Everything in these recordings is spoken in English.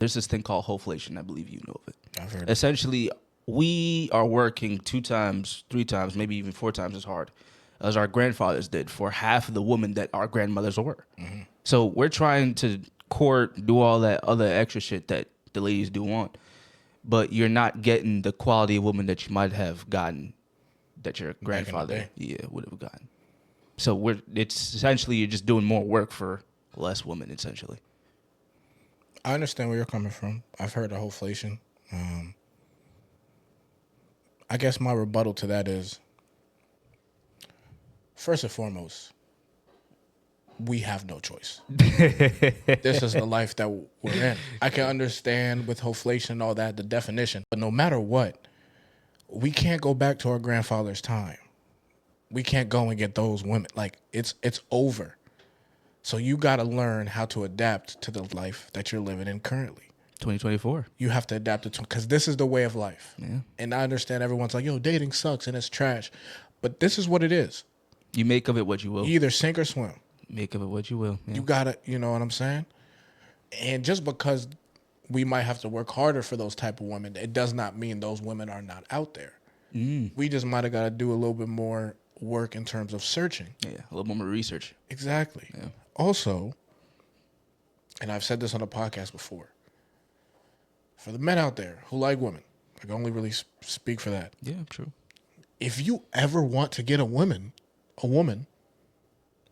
There's this thing called hoflation. I believe you know of it. I've heard. Essentially, we are working 2 times, 3 times, maybe even 4 times as hard as our grandfathers did for half of the women that our grandmothers were. Mm-hmm. So we're trying to court, do all that other extra shit that the ladies do want, but you're not getting the quality of woman that you might have gotten that your grandfather would have gotten. So it's essentially you're just doing more work for less women, essentially. I understand where you're coming from. I've heard the hoflation. I guess my rebuttal to that is, first and foremost, we have no choice. This is the life that we're in. I can understand with hoflation and all that, the definition. But no matter what, we can't go back to our grandfather's time. We can't go and get those women. Like, it's over. So you got to learn how to adapt to the life that you're living in currently. 2024. You have to adapt it to, because this is the way of life. Yeah. And I understand everyone's like, yo, dating sucks and it's trash. But this is what it is. You make of it what you will. You either sink or swim. Make of it what you will. Yeah. You got to, you know what I'm saying? And just because we might have to work harder for those type of women, it does not mean those women are not out there. We just might have got to do a little bit more work in terms of searching. Yeah, a little more research. Exactly. Yeah. Also, and I've said this on a podcast before, for the men out there who like women, I can only really speak for that. Yeah, true. If you ever want to get a woman,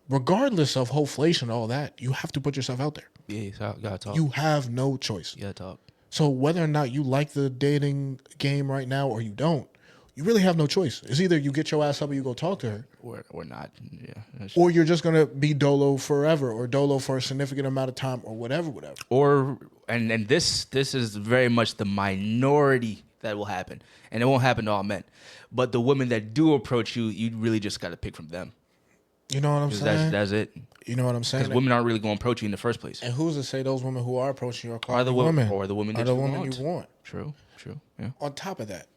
regardless of hoflation and all that, you have to put yourself out there. Yeah, you gotta talk. You have no choice. You gotta talk. So whether or not you like the dating game right now or you don't, you really have no choice. It's either you get your ass up and you go talk to her. Or not. Yeah. Or you're just going to be dolo forever or dolo for a significant amount of time or whatever. Or, and this is very much the minority that will happen. And it won't happen to all men. But the women that do approach you, you really just got to pick from them. You know what I'm saying? That's it. You know what I'm saying? Because women aren't really going to approach you in the first place. And who's to say those women who are approaching you are the women? Or the women that you want. True. Yeah. On top of that,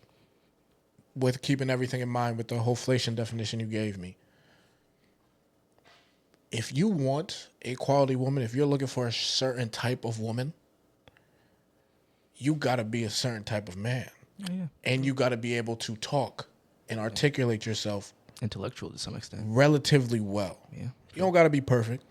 with keeping everything in mind with the hoflation definition you gave me, if you want a quality woman, if you're looking for a certain type of woman, you got to be a certain type of man. Yeah. And you got to be able to talk and articulate yourself intellectual to some extent, relatively well. Yeah. You don't got to be perfect.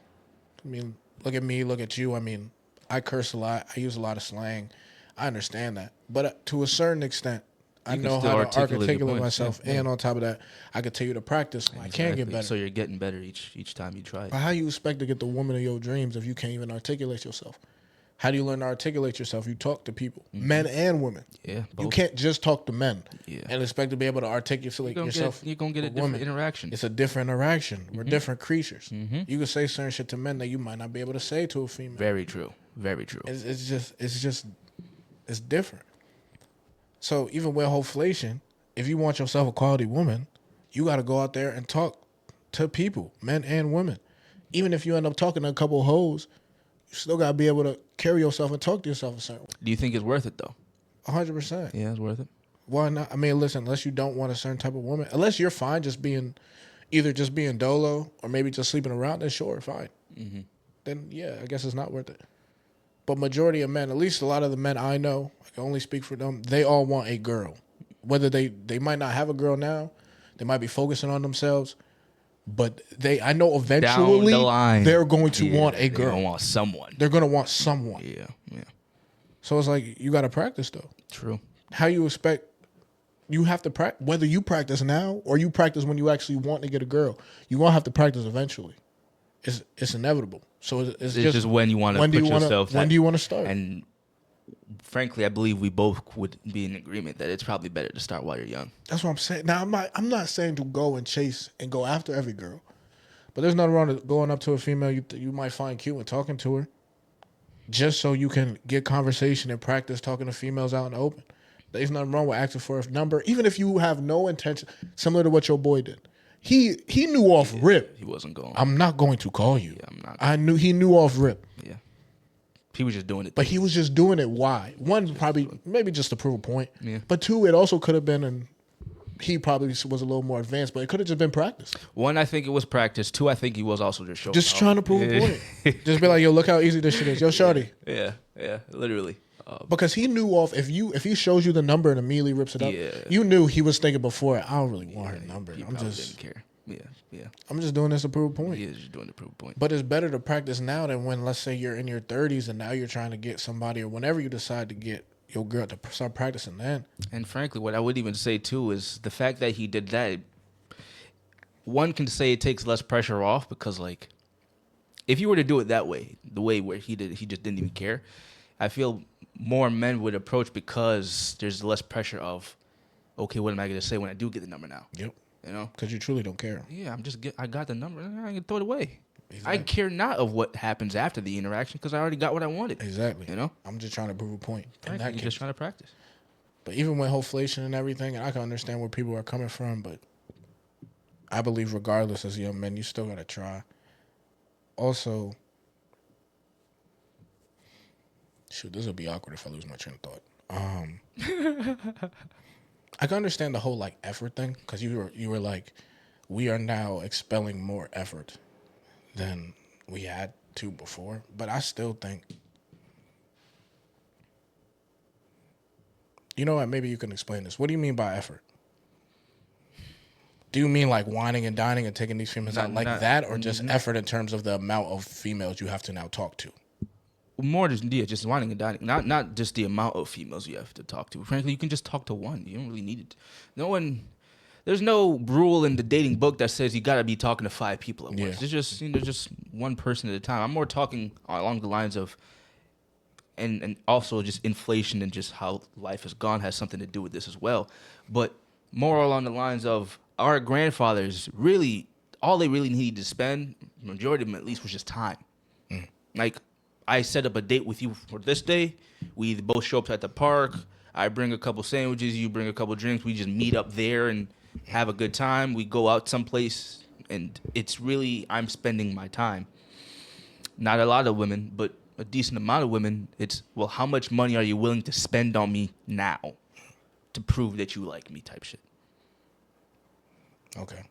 I mean, look at me, look at you. I mean, I curse a lot. I use a lot of slang. I understand that. But to a certain extent, I know how to articulate myself. Yeah. And on top of that, I can tell you to practice. Exactly. I can get better. So you're getting better each time you try it. But how you expect to get the woman of your dreams if you can't even articulate yourself? How do you learn to articulate yourself? You talk to people, men and women. Yeah, both. You can't just talk to men and expect to be able to articulate yourself. You're going to get a different interaction. It's a different interaction. We're different creatures. You can say certain shit to men that you might not be able to say to a female. Very true. Very true. It's different. So even with hoflation, if you want yourself a quality woman, you got to go out there and talk to people, men and women. Even if you end up talking to a couple of hoes, you still got to be able to carry yourself and talk to yourself a certain way. Do you think it's worth it, though? 100%. Yeah, it's worth it. Why not? I mean, listen, unless you don't want a certain type of woman, unless you're fine just being dolo or maybe just sleeping around, then sure, fine. Mm-hmm. Then, yeah, I guess it's not worth it. But majority of men, at least a lot of the men I know, I can only speak for them, they all want a girl. Whether they might not have a girl now, they might be focusing on themselves, but I know eventually they're going to want a girl. They're going to want someone. They're going to want someone. Yeah. So it's like, you got to practice, though. True. How you expect, you have to practice, whether you practice now or you practice when you actually want to get a girl, you're going to have to practice eventually. It's inevitable. So it's just when you want to put yourself. When do you want to start? And frankly, I believe we both would be in agreement that it's probably better to start while you're young. That's what I'm saying. Now, I'm not saying to go and chase and go after every girl, but there's nothing wrong with going up to a female you might find cute and talking to her, just so you can get conversation and practice talking to females out in the open. There's nothing wrong with asking for a number, even if you have no intention, similar to what your boy did. He knew off rip. He wasn't going. I'm not going to call you. Yeah, I'm not. He knew off rip. Yeah. He was just doing it. But he was just doing it. Why? One, maybe just to prove a point. Yeah. But two, it also could have been, and he probably was a little more advanced, but it could have just been practice. One, I think it was practice. Two, I think he was also just showing trying to prove a point. Just be like, yo, look how easy this shit is. Yo, shorty. Yeah, literally. Because he knew off if he shows you the number and immediately rips it up, Yeah. you knew he was thinking before. I don't really want her number. He I'm probably just didn't care. Yeah. I'm just doing this to prove a point. He is just doing the proof point. But it's better to practice now than when, let's say, you're in your 30s and now you're trying to get somebody, or whenever you decide to get your girl, to start practicing then. And frankly, what I would even say too is the fact that he did that. One can say it takes less pressure off because, like, if you were to do it that way, the way where he did, he just didn't even care. I feel more men would approach because there's less pressure of, okay, what am I going to say when I do get the number now? Yep. You know? Because you truly don't care. Yeah, I got the number. I can throw it away. Exactly. I care not of what happens after the interaction because I already got what I wanted. Exactly. You know? I'm just trying to prove a point. In that You're case. just trying to practice. But even with inflation and everything, and I can understand where people are coming from, but I believe regardless, as young men, you still got to try. Also, shoot, this will be awkward if I lose my train of thought. I can understand the whole, like, effort thing, because you were like, we are now expelling more effort than we had to before. But I still think, you know what, maybe you can explain this. What do you mean by effort? Do you mean like whining and dining and taking these females out like that, or just effort in terms of the amount of females you have to now talk to? More than just whining and dining. Not just the amount of females you have to talk to. Frankly, you can just talk to one. You don't really need it. There's no rule in the dating book that says you got to be talking to 5 people at once. It's just just one person at a time. I'm more talking along the lines of, and also just inflation and just how life has gone has something to do with this as well. But more along the lines of our grandfathers, really, all they really needed to spend, majority of them at least, was just time. Like, I set up a date with you for this day. We both show up at the park. I bring a couple sandwiches. You bring a couple drinks. We just meet up there and have a good time. We go out someplace, and it's really, I'm spending my time. Not a lot of women, but a decent amount of women, it's, well, how much money are you willing to spend on me now to prove that you like me type shit. Okay.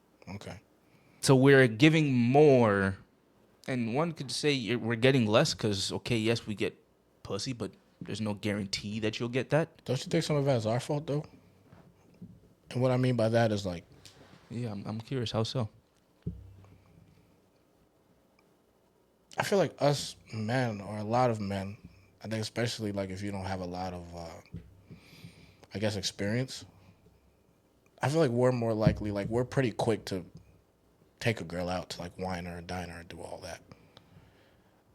So we're giving more, and one could say we're getting less because, okay, yes, we get pussy, but there's no guarantee that you'll get that. Don't you think some of that is our fault, though? And what I mean by that is, like... Yeah, I'm curious. How so? I feel like us men, or a lot of men, I think especially, like, if you don't have a lot of, I guess, experience... I feel like we're more likely, like, we're pretty quick to take a girl out to, like, wine her and dine her and do all that.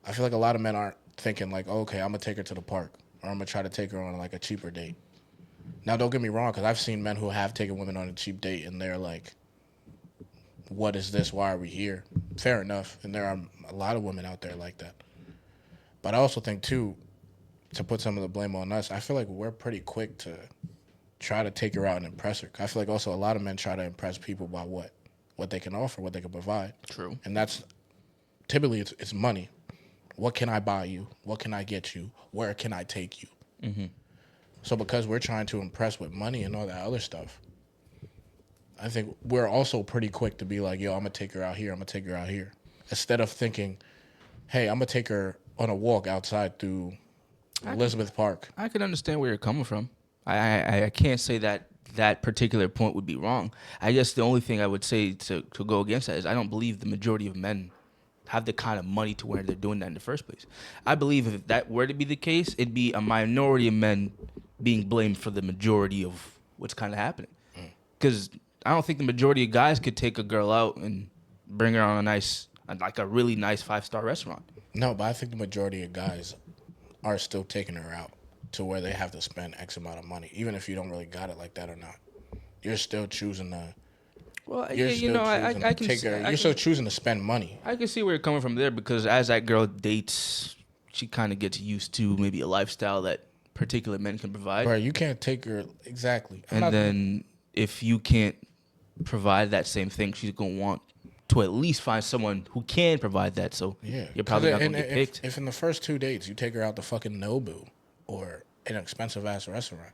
I feel like a lot of men aren't thinking, like, oh, okay, I'm going to take her to the park, or I'm going to try to take her on, like, a cheaper date. Now, don't get me wrong, because I've seen men who have taken women on a cheap date, and they're like, what is this? Why are we here? Fair enough. And there are a lot of women out there like that. But I also think, too, to put some of the blame on us, I feel like we're pretty quick to try to take her out and impress her. I feel like also a lot of men try to impress people by what they can offer, what they can provide. True. And that's typically it's money. What can I buy you? What can I get you? Where can I take you? Mm-hmm. So because we're trying to impress with money and all that other stuff, I think we're also pretty quick to be like, yo, I'm going to take her out here. I'm going to take her out here. Instead of thinking, hey, I'm going to take her on a walk outside through Elizabeth Park. I can understand where you're coming from. I can't say that particular point would be wrong. I guess the only thing I would say to go against that is I don't believe the majority of men have the kind of money to where they're doing that in the first place. I believe if that were to be the case, it'd be a minority of men being blamed for the majority of what's kind of happening. Because I don't think the majority of guys could take a girl out and bring her on a really nice 5-star restaurant. No, but I think the majority of guys are still taking her out to where they have to spend X amount of money, even if you don't really got it like that or not. You're still choosing to. Well, I can take her. You're still choosing to spend money. I can see where you're coming from there because as that girl dates, she kind of gets used to maybe a lifestyle that particular men can provide. Right, you can't take her exactly. Then if you can't provide that same thing, she's gonna want to at least find someone who can provide that. So yeah, you're probably not gonna get picked. If in the first 2 dates you take her out to fucking Nobu or an expensive ass restaurant,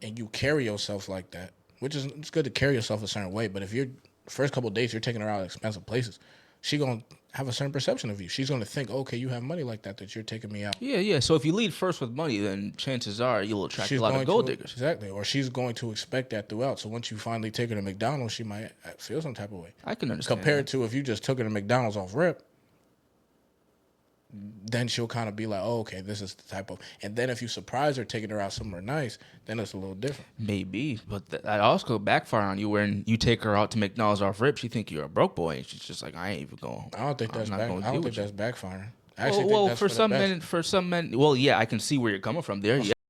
and you carry yourself like that, which is it's good to carry yourself a certain way, but if you're first couple of dates you're taking her out to expensive places, she gonna have a certain perception of you. She's gonna think, okay, you have money like that you're taking me out. Yeah. So if you lead first with money, then chances are you'll attract a lot of gold diggers. Exactly. Or she's going to expect that throughout. So once you finally take her to McDonald's, she might feel some type of way. I can understand. Compared to if you just took her to McDonald's off rip, then she'll kind of be like, oh, okay, this is the type of. And then if you surprise her taking her out somewhere nice, then it's a little different. Maybe, but that also backfire on you when you take her out to McDonald's off rip. She think you're a broke boy, and she's just like, I ain't even going. I don't think that's backfiring. I actually Well, think that's for some men, well, yeah, I can see where you're coming from there. Well,